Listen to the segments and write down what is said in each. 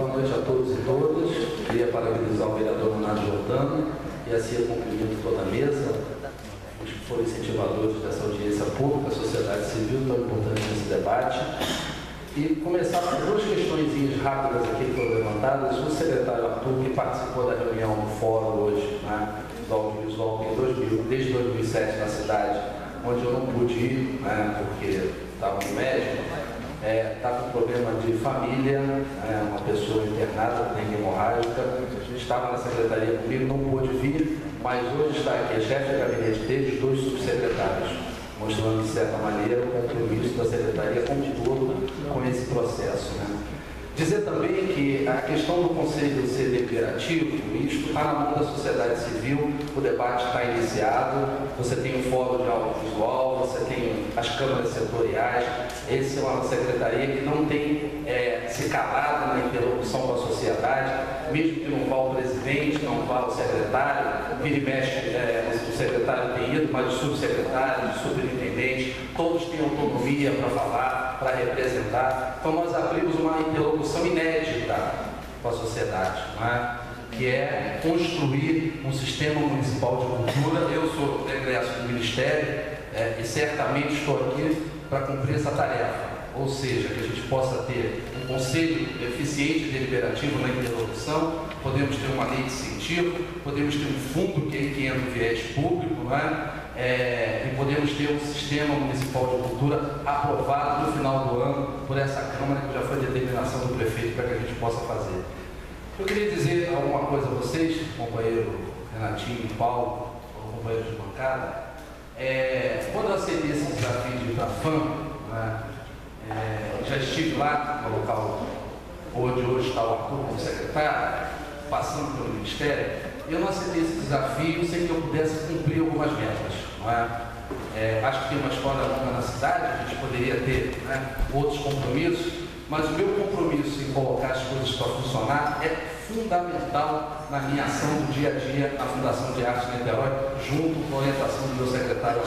Boa noite a todos e todas. Queria parabenizar o vereador Renato Jordano e assim a cumprimento toda a mesa, os que foram incentivadores dessa audiência pública, a sociedade civil, tão importante nesse debate. E começar com duas questões rápidas aqui que foram levantadas. O secretário Arthur, que participou da reunião do fórum hoje, né, do audiovisual desde 2007 na cidade, onde eu não pude ir, né, porque estava no médico, está com problema de família, uma pessoa internada com dengue hemorrágica, estava na secretaria comigo, não pôde vir, mas hoje está aqui a chefe de gabinete dele, os dois subsecretários, mostrando, de certa maneira, o compromisso da secretaria com todo com esse processo, né? Dizer também que a questão do Conselho ser deliberativo, isto está na mão da sociedade civil, o debate está iniciado, você tem o fórum de audiovisual, você tem as câmaras setoriais, essa é uma secretaria que não tem se calado na interlocução com a sociedade, mesmo que não vá o presidente, não vá o secretário, vira e mexe, o secretário tem ido, mas o subsecretário, o superintendente, todos têm autonomia para falar, para representar. Então nós abrimos uma interlocução inédita com a sociedade, não é? Que é construir um sistema municipal de cultura. Eu sou egresso do Ministério e certamente estou aqui para cumprir essa tarefa. Ou seja, que a gente possa ter um conselho eficiente e deliberativo na interlocução, podemos ter uma lei de incentivo, podemos ter um fundo que entra no viés público, não é? E podemos ter um sistema municipal de cultura aprovado no final do ano por essa Câmara, que já foi determinação do prefeito para que a gente possa fazer. Eu queria dizer alguma coisa a vocês, companheiro Renatinho, Paulo, companheiros de bancada. Quando eu aceitei esse desafio de ir para a FAM, né, já estive lá no local onde hoje está o Arthur como secretário, passando pelo Ministério. Eu não aceitei esse desafio sem que eu pudesse cumprir algumas metas, não é? Acho que tem uma história longa na cidade, a gente poderia ter, né, outros compromissos, mas o meu compromisso em colocar as coisas para funcionar é fundamental na minha ação do dia a dia na Fundação de Arte de Niterói, junto com a orientação do meu secretário.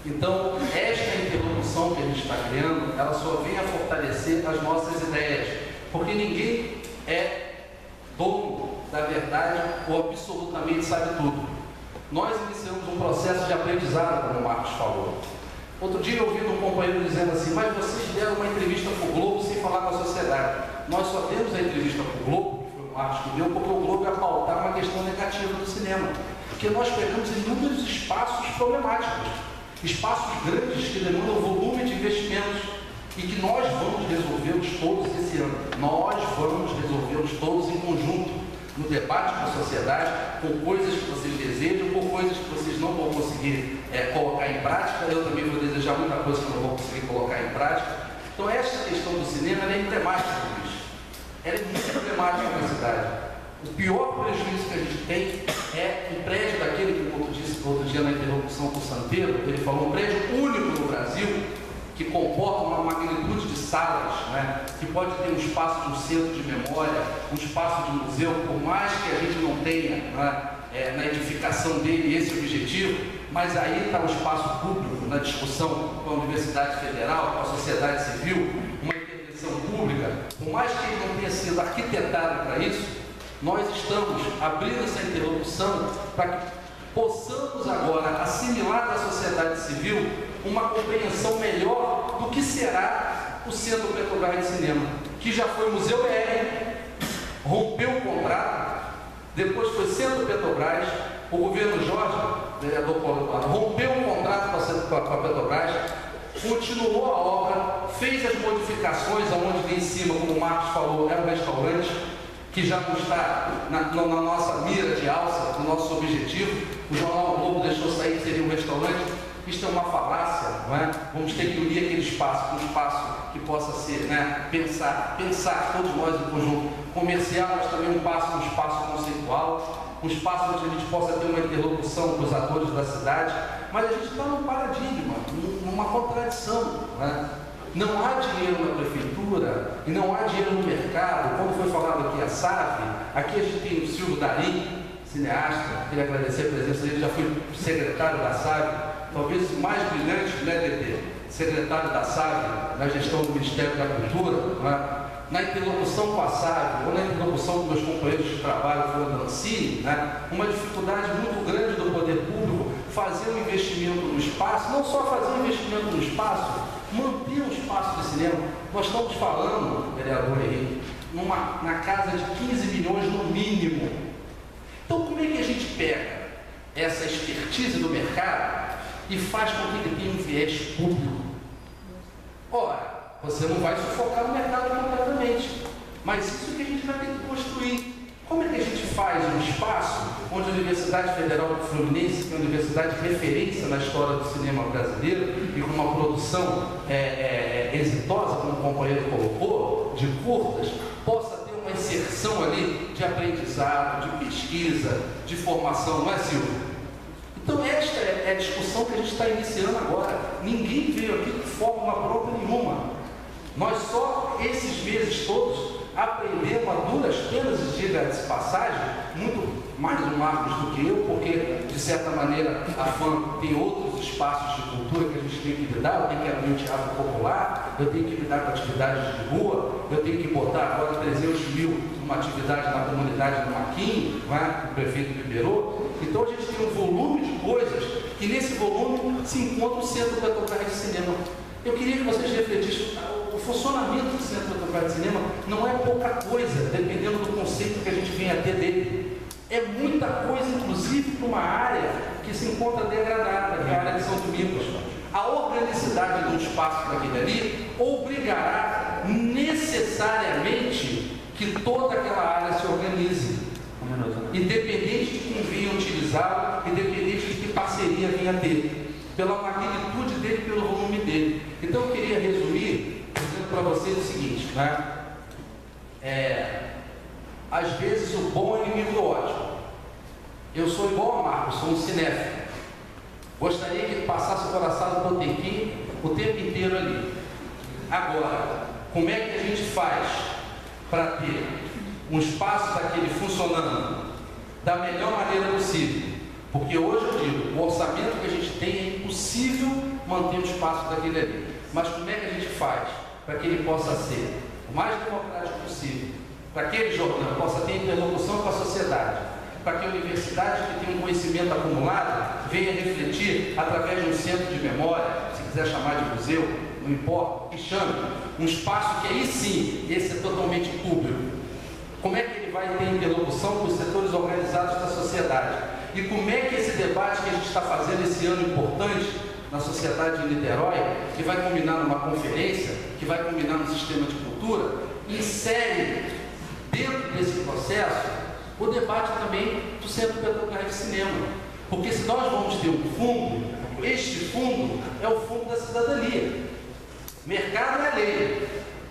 Então, esta interlocução que a gente está criando, ela só vem a fortalecer as nossas ideias, porque ninguém é dono da verdade ou absolutamente sabe tudo. Nós iniciamos um processo de aprendizado, como o Marcos falou. Outro dia eu ouvi um companheiro dizendo assim, mas vocês deram uma entrevista para o Globo sem falar com a sociedade. Nós só demos a entrevista para o Globo, que foi o Marcos que deu, porque o Globo ia pautar uma questão negativa do cinema. Porque nós pegamos inúmeros espaços problemáticos, espaços grandes que demandam volume de investimentos e que nós vamos resolvê-los todos esse ano. Nós vamos resolvê-los todos em conjunto, no debate com a sociedade, com coisas que vocês desejam, com coisas que vocês não vão conseguir colocar em prática. Eu também vou desejar muita coisa que eu não vou conseguir colocar em prática. Então, esta questão do cinema é emblemática do bicho. Ela é muito emblemática na cidade. O pior prejuízo que a gente tem é um prédio daquele que eu disse outro dia na interlocução com o Santeiro, ele falou, um prédio único no Brasil, que comporta uma magnitude de salas, né, que pode ter um espaço de um centro de memória, um espaço de museu, por mais que a gente não tenha, né, na edificação dele esse objetivo, mas aí está o espaço público na discussão com a Universidade Federal, com a sociedade civil, uma intervenção pública, por mais que ele não tenha sido arquitetado para isso, nós estamos abrindo essa interlocução para que possamos agora assimilar da sociedade civil uma compreensão melhor do que será o Centro Petrobras de Cinema, que já foi Museu BR, rompeu o contrato, depois foi Centro Petrobras, o governo Jorge, vereador Paulo, rompeu o contrato com a Petrobras, continuou a obra, fez as modificações aonde ali em cima, como o Marcos falou, era um restaurante, que já não está na nossa mira de alça, no nosso objetivo. O Jornal Globo deixou sair que seria um restaurante. Isto é uma falácia, não é? Vamos ter que unir aquele espaço com um espaço que possa ser, né, pensar todos nós em conjunto, comercial, mas também um espaço conceitual, um espaço onde a gente possa ter uma interlocução com os atores da cidade, mas a gente está num paradigma, numa contradição, não é? Não há dinheiro na prefeitura e não há dinheiro no mercado. Como foi falado aqui a SAF, aqui a gente tem o Silvio Darim, cineasta, queria agradecer a presença dele, já foi secretário da SAF, talvez o mais brilhante, né, DT? Secretário da SAF, na gestão do Ministério da Cultura, não é? na interlocução com a SAB, ou na interlocução com meus companheiros de trabalho fora do Ancine, né, uma dificuldade muito grande do poder público fazer um investimento no espaço, não só fazer um investimento no espaço, manter um espaço de cinema. Nós estamos falando, vereador Henrique, na casa de 15 milhões no mínimo. Então, como é que a gente pega essa expertise do mercado e faz com que ele tenha um viés público? Ora, você não vai sufocar o mercado completamente, mas isso que a gente vai ter que construir. Como é que a gente faz um espaço onde a Universidade Federal do Fluminense, que é uma universidade de referência na história do cinema brasileiro e com uma produção exitosa, como o companheiro colocou, de curtas, possa ter uma inserção ali de aprendizado, de pesquisa, de formação, não é, Silvio? Então esta é a discussão que a gente está iniciando agora. Ninguém veio aqui de fórmula própria nenhuma. Nós só, esses meses todos, aprendemos a duras penas, e diga-se passagem, muito mais o Marcos do que eu, porque, de certa maneira, a FAM tem outros espaços de cultura que a gente tem que lidar. Eu tenho que abrir o teatro popular, eu tenho que lidar com atividades de rua, eu tenho que botar agora 300 mil numa atividade na comunidade do Maquinho, que o prefeito liberou. Então, a gente tem um volume de coisas, e nesse volume se encontra o Centro Petrobras de Cinema. Eu queria que vocês refletissem. O funcionamento do Centro Petrobras de Cinema não é pouca coisa, dependendo do conceito que a gente venha a ter dele. É muita coisa, inclusive, para uma área que se encontra degradada, que é a área de São Domingos. A organicidade do espaço daquele ali obrigará necessariamente que toda aquela área se organize, independente de quem venha utilizá-lo, independente de que parceria venha a ter, pela magnitude dele, pelo volume dele. Então eu queria resumir dizendo para vocês o seguinte, né? Às vezes o bom é inimigo do ódio. Eu sou igual a Marcos, sou um cinéfilo. Gostaria que ele passasse o coração do Botequim o tempo inteiro ali. Agora, como é que a gente faz para ter um espaço daquele funcionando da melhor maneira possível? Porque hoje eu digo, o orçamento que a gente tem é impossível manter o espaço daquele ali. Mas como é que a gente faz para que ele possa ser o mais democrático possível? Para que ele, Jordão, possa ter interlocução com a sociedade? Para que a universidade que tem um conhecimento acumulado venha refletir através de um centro de memória, se quiser chamar de museu, não importa, que chame, um espaço que aí sim, esse é totalmente público. Como é que ele vai ter interlocução com os setores organizados da sociedade? E como é que esse debate que a gente está fazendo esse ano importante na sociedade de Niterói, que vai culminar numa conferência, que vai culminar no sistema de cultura, insere dentro desse processo o debate também do Centro Petrobras de Cinema. Porque se nós vamos ter um fundo, este fundo é o fundo da cidadania. Mercado é lei.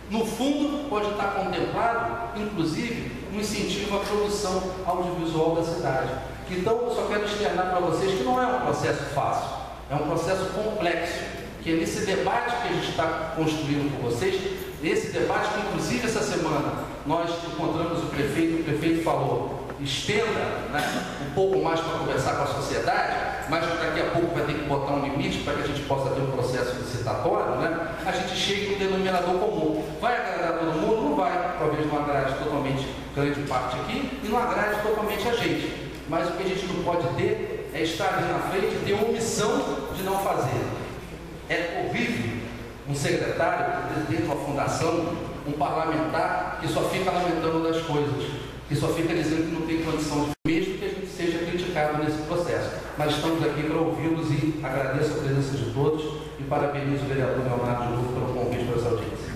No fundo pode estar contemplado, inclusive, um incentivo à produção audiovisual da cidade. Então, eu só quero externar para vocês que não é um processo fácil, é um processo complexo, que é nesse debate que a gente está construindo com vocês, esse debate que, inclusive, essa semana, nós encontramos o prefeito falou, estenda, né, um pouco mais para conversar com a sociedade, mas daqui a pouco vai ter que botar um limite para que a gente possa ter um processo licitatório, né, a gente chegue no denominador comum. Vai agradar todo mundo? Não vai, talvez não agrade totalmente grande parte aqui, e não agrade totalmente a gente. Mas o que a gente não pode ter é estar ali na frente e ter omissão de não fazer. É horrível um secretário, um presidente de uma fundação, um parlamentar que só fica lamentando das coisas, que só fica dizendo que não tem condição de, mesmo que a gente seja criticado nesse processo. Mas estamos aqui para ouvi-los e agradeço a presença de todos e parabenizo o vereador Leonardo de novo pelo convite para essa audiência.